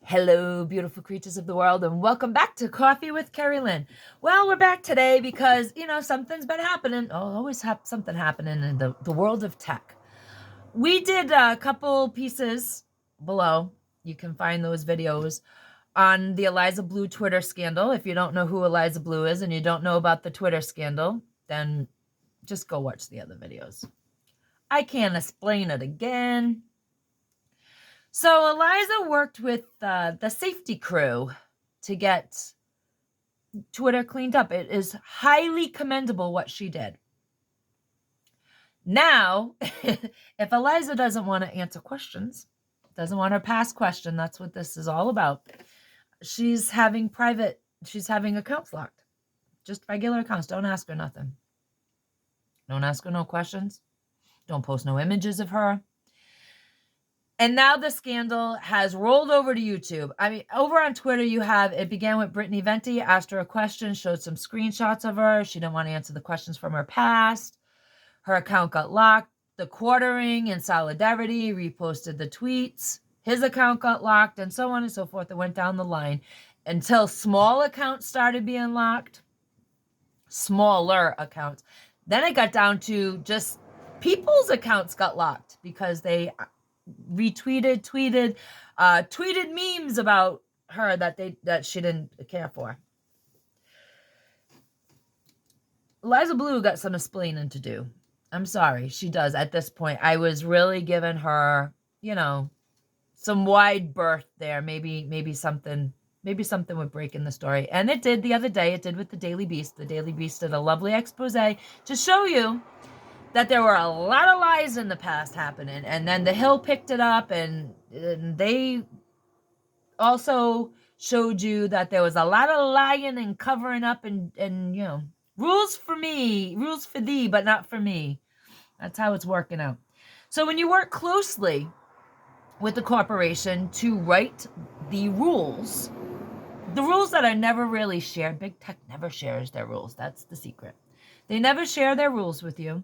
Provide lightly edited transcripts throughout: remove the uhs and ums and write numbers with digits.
Hello, beautiful creatures of the world, and welcome back to Coffee with Kerri-Lynn. Well, we're back today because, something's been happening. Oh, always something happening in the world of tech. We did a couple pieces below. You can find those videos on the Eliza Blue Twitter scandal. If you don't know who Eliza Blue is and you don't know about the Twitter scandal, then just go watch the other videos. I can't explain it again. So Eliza worked with the safety crew to get Twitter cleaned up. It is highly commendable what she did. Now, if Eliza doesn't want to answer questions, doesn't want to pass question, that's what this is all about. She's having accounts locked. Just regular accounts. Don't ask her nothing. Don't ask her no questions. Don't post no images of her. And now the scandal has rolled over to YouTube. I mean, over on Twitter, it began with Brittany Venti, asked her a question, showed some screenshots of her. She didn't want to answer the questions from her past. Her account got locked. The Quartering in solidarity reposted the tweets. His account got locked, and so on and so forth. It went down the line until small accounts started being locked. Smaller accounts. Then it got down to just people's accounts got locked because they retweeted, tweeted memes about her that she didn't care for. Eliza Blue got some explaining to do. I'm sorry, she does at this point. I was really giving her, some wide berth there. Maybe something would break in the story. And it did the other day. It did with the Daily Beast. The Daily Beast did a lovely expose to show you that there were a lot of lies in the past happening. And then The Hill picked it up, and they also showed you that there was a lot of lying and covering up and rules for thee, but not for me. That's how it's working out. So when you work closely with the corporation to write the rules that are never really shared, big tech never shares their rules. That's the secret. They never share their rules with you.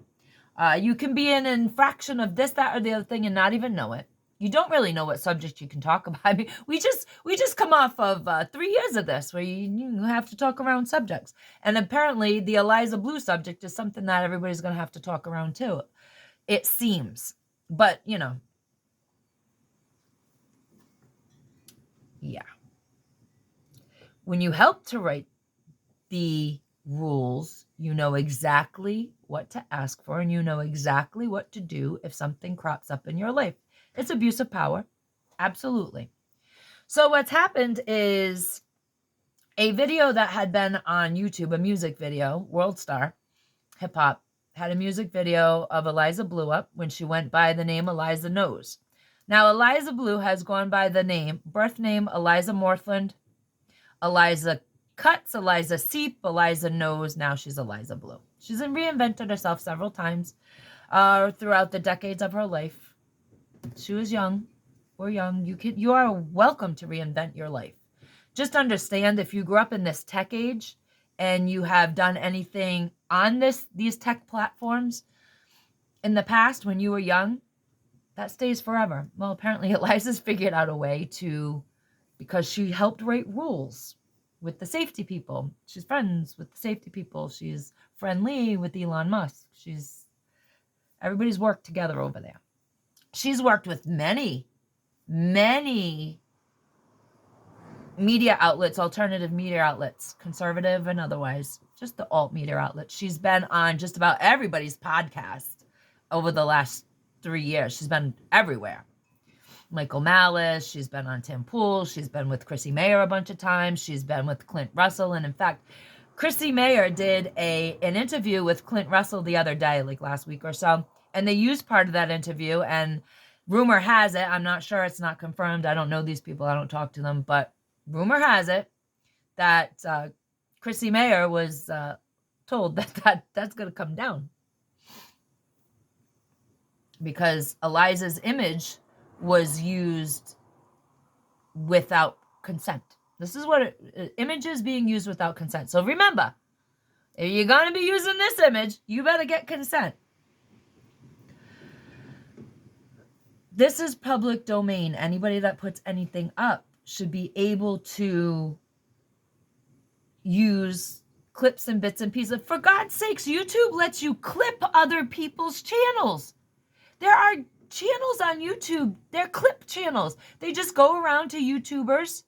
You can be in an infraction of this, that, or the other thing and not even know it. You don't really know what subject you can talk about. I mean, we just come off of 3 years of this where you have to talk around subjects. And apparently the Eliza Blue subject is something that everybody's going to have to talk around too. It seems. But, yeah. When you help to write the rules, you know exactly what to ask for, and you know exactly what to do if something crops up in your life. It's abuse of power. Absolutely. So what's happened is a video that had been on YouTube, a music video, World Star Hip Hop, had a music video of Eliza Blue up when she went by the name Eliza Knows. Now, Eliza Blue has gone by the birth name Eliza Morthland, Eliza Cuts, Eliza Seep, Eliza Knows. Now she's Eliza Blue. She's reinvented herself several times throughout the decades of her life. She was young. We're young. You are welcome to reinvent your life. Just understand, if you grew up in this tech age and you have done anything on these tech platforms in the past when you were young, that stays forever. Well, apparently Eliza's figured out a way because she helped write rules with the safety people. She's friends with the safety people. She's friendly with Elon Musk. Everybody's worked together over there. She's worked with many, many media outlets, alternative media outlets, conservative and otherwise, just the alt media outlets. She's been on just about everybody's podcast over the last 3 years. She's been everywhere. Michael Malice, she's been on Tim Pool, she's been with Chrissy Mayer a bunch of times, she's been with Clint Russell, and in fact, Chrissy Mayer did an interview with Clint Russell the other day, like last week or so, and they used part of that interview, and rumor has it, I'm not sure, it's not confirmed, I don't know these people, I don't talk to them, but rumor has it that Chrissy Mayer was told that's going to come down because Eliza's image was used without consent. This is what images being used without consent. So remember, if you're going to be using this image, you better get consent. This is public domain. Anybody that puts anything up should be able to use clips and bits and pieces. For God's sakes, YouTube lets you clip other people's channels. There are channels on YouTube. They're clip channels. They just go around to YouTubers.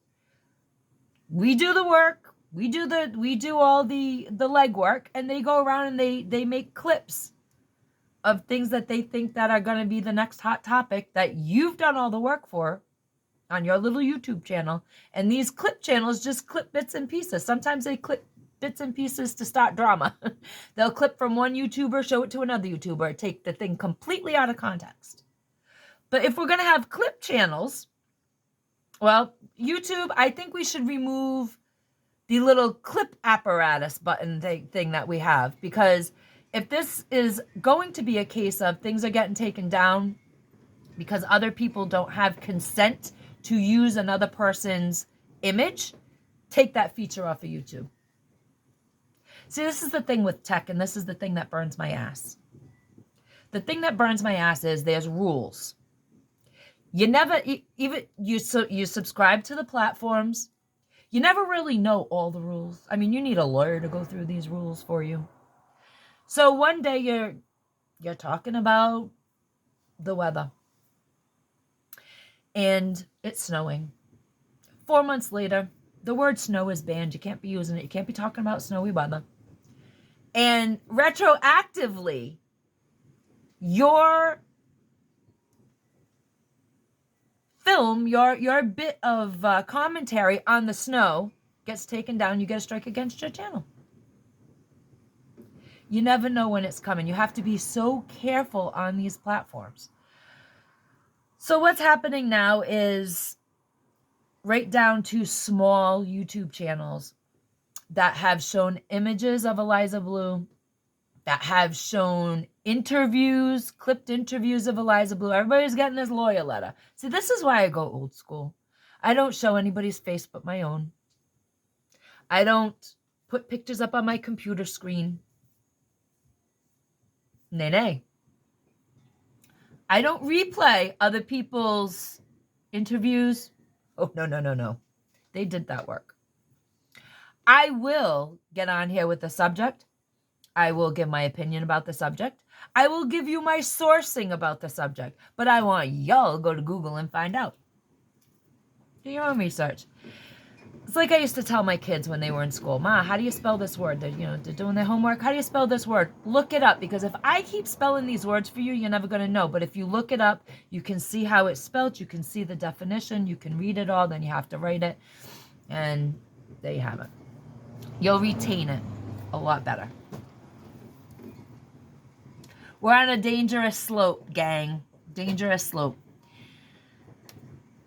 We do the work. We do all the legwork, and they go around and they make clips of things that they think that are going to be the next hot topic that you've done all the work for on your little YouTube channel. And these clip channels just clip bits and pieces. Sometimes they clip bits and pieces to start drama. They'll clip from one YouTuber, show it to another YouTuber, take the thing completely out of context. But if we're going to have clip channels, well, YouTube, I think we should remove the little clip apparatus button thing that we have, because if this is going to be a case of things are getting taken down because other people don't have consent to use another person's image, take that feature off of YouTube. See, this is the thing with tech, and this is the thing that burns my ass. The thing that burns my ass is there's rules. You never, even you subscribe to the platforms, you never really know all the rules. I mean, you need a lawyer to go through these rules for you. So one day you're talking about the weather, and it's snowing. 4 months later, the word snow is banned. You can't be using it. You can't be talking about snowy weather. And retroactively, your film, your bit of commentary on the snow gets taken down. You get a strike against your channel. You never know when it's coming. You have to be so careful on these platforms. So what's happening now is right down to small YouTube channels that have shown images of Eliza Blue, that have shown interviews, clipped interviews of Eliza Blue. Everybody's getting this lawyer letter. See, this is why I go old school. I don't show anybody's face but my own. I don't put pictures up on my computer screen. Nay. I don't replay other people's interviews. Oh, no. They did that work. I will get on here with the subject. I will give my opinion about the subject. I will give you my sourcing about the subject. But I want y'all to go to Google and find out. Do your own research. It's like I used to tell my kids when they were in school, Ma, how do you spell this word? They're doing their homework. How do you spell this word? Look it up, because if I keep spelling these words for you, you're never going to know. But if you look it up, you can see how it's spelled. You can see the definition. You can read it all. Then you have to write it. And there you have it. You'll retain it a lot better. We're on a dangerous slope, gang. Dangerous slope.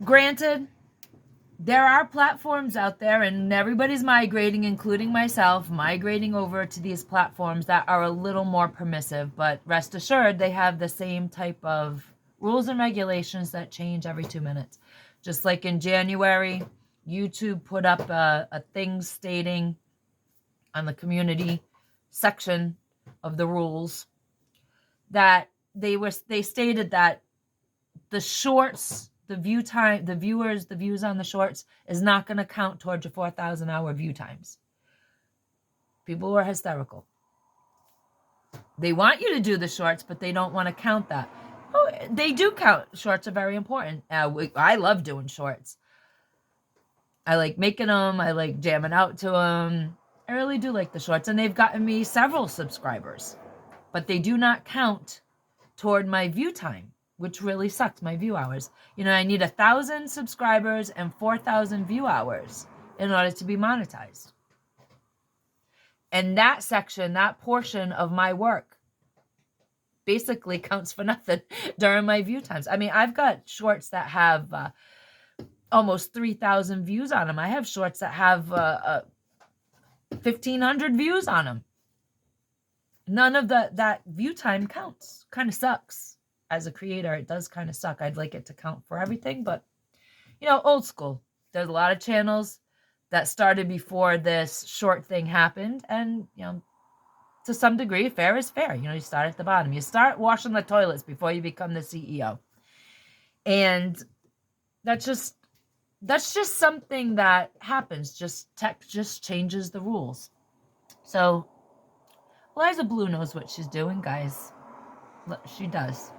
Granted, there are platforms out there, and everybody's migrating, including myself, migrating over to these platforms that are a little more permissive. But rest assured, they have the same type of rules and regulations that change every 2 minutes. Just like in January, YouTube put up a thing stating on the community section of the rules that they stated that the shorts, the view time, the views on the shorts is not going to count towards your 4,000 hour view times. People were hysterical. They want you to do the shorts, but they don't want to count that. Oh, they do count. Shorts are very important. I love doing shorts. I like making them. I like jamming out to them. I really do like the shorts, and they've gotten me several subscribers, but they do not count toward my view time, which really sucks, my view hours. I need 1,000 subscribers and 4,000 view hours in order to be monetized. And that section, that portion of my work basically counts for nothing during my view times. I mean, I've got shorts that have almost 3,000 views on them. I have shorts that have 1,500 views on them. None of that view time counts. Kind of sucks. As a creator, it does kind of suck. I'd like it to count for everything, but old school. There's a lot of channels that started before this short thing happened, and to some degree, fair is fair. You start at the bottom. You start washing the toilets before you become the CEO. And that's just that's just something that happens. Just tech just changes the rules. So Liza Blue knows what she's doing, guys. She does.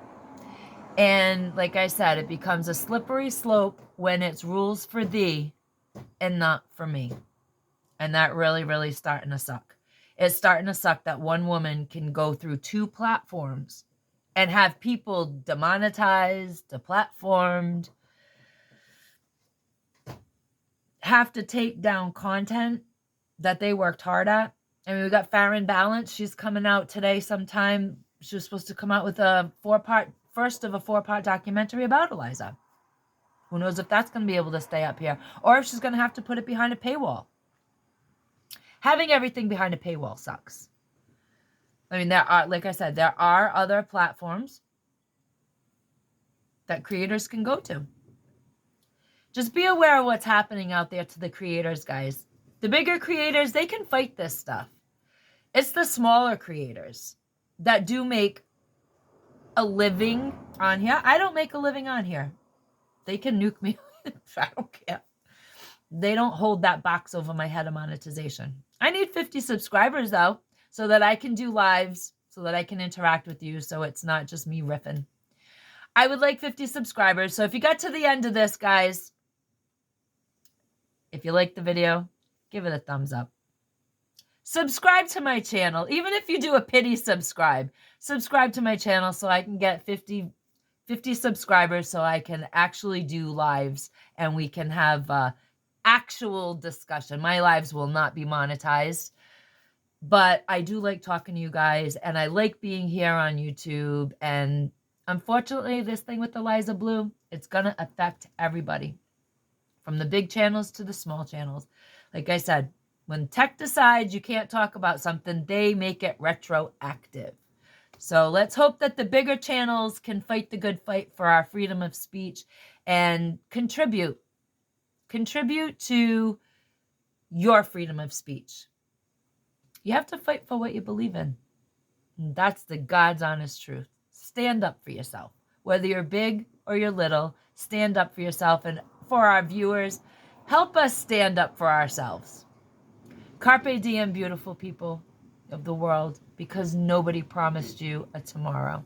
And like I said, it becomes a slippery slope when it's rules for thee and not for me. And that really, really starting to suck. It's starting to suck that one woman can go through 2 platforms and have people demonetized, deplatformed, have to take down content that they worked hard at. I mean, we got Farron Balance. She's coming out today sometime. She was supposed to come out with a first of a 4-part documentary about Eliza. Who knows if that's going to be able to stay up here, or if she's going to have to put it behind a paywall. Having everything behind a paywall sucks. I mean, there are, like I said, there are other platforms that creators can go to. Just be aware of what's happening out there to the creators, guys. The bigger creators, they can fight this stuff. It's the smaller creators that do make a living on here. I don't make a living on here. They can nuke me. I don't care. They don't hold that box over my head of monetization. I need 50 subscribers, though, so that I can do lives, so that I can interact with you, so it's not just me riffing. I would like 50 subscribers. So if you got to the end of this, guys, if you liked the video, give it a thumbs up. Subscribe to my channel. Even if you do a pity subscribe to my channel so I can get 50 subscribers so I can actually do lives and we can have actual discussion. My lives will not be monetized, but I do like talking to you guys, and I like being here on YouTube. And unfortunately, this thing with Eliza Blue, it's going to affect everybody, from the big channels to the small channels. Like I said, when tech decides you can't talk about something, they make it retroactive. So let's hope that the bigger channels can fight the good fight for our freedom of speech and contribute to your freedom of speech. You have to fight for what you believe in. And that's the God's honest truth. Stand up for yourself. Whether you're big or you're little, stand up for yourself. And for our viewers, help us stand up for ourselves. Carpe diem, beautiful people of the world, because nobody promised you a tomorrow.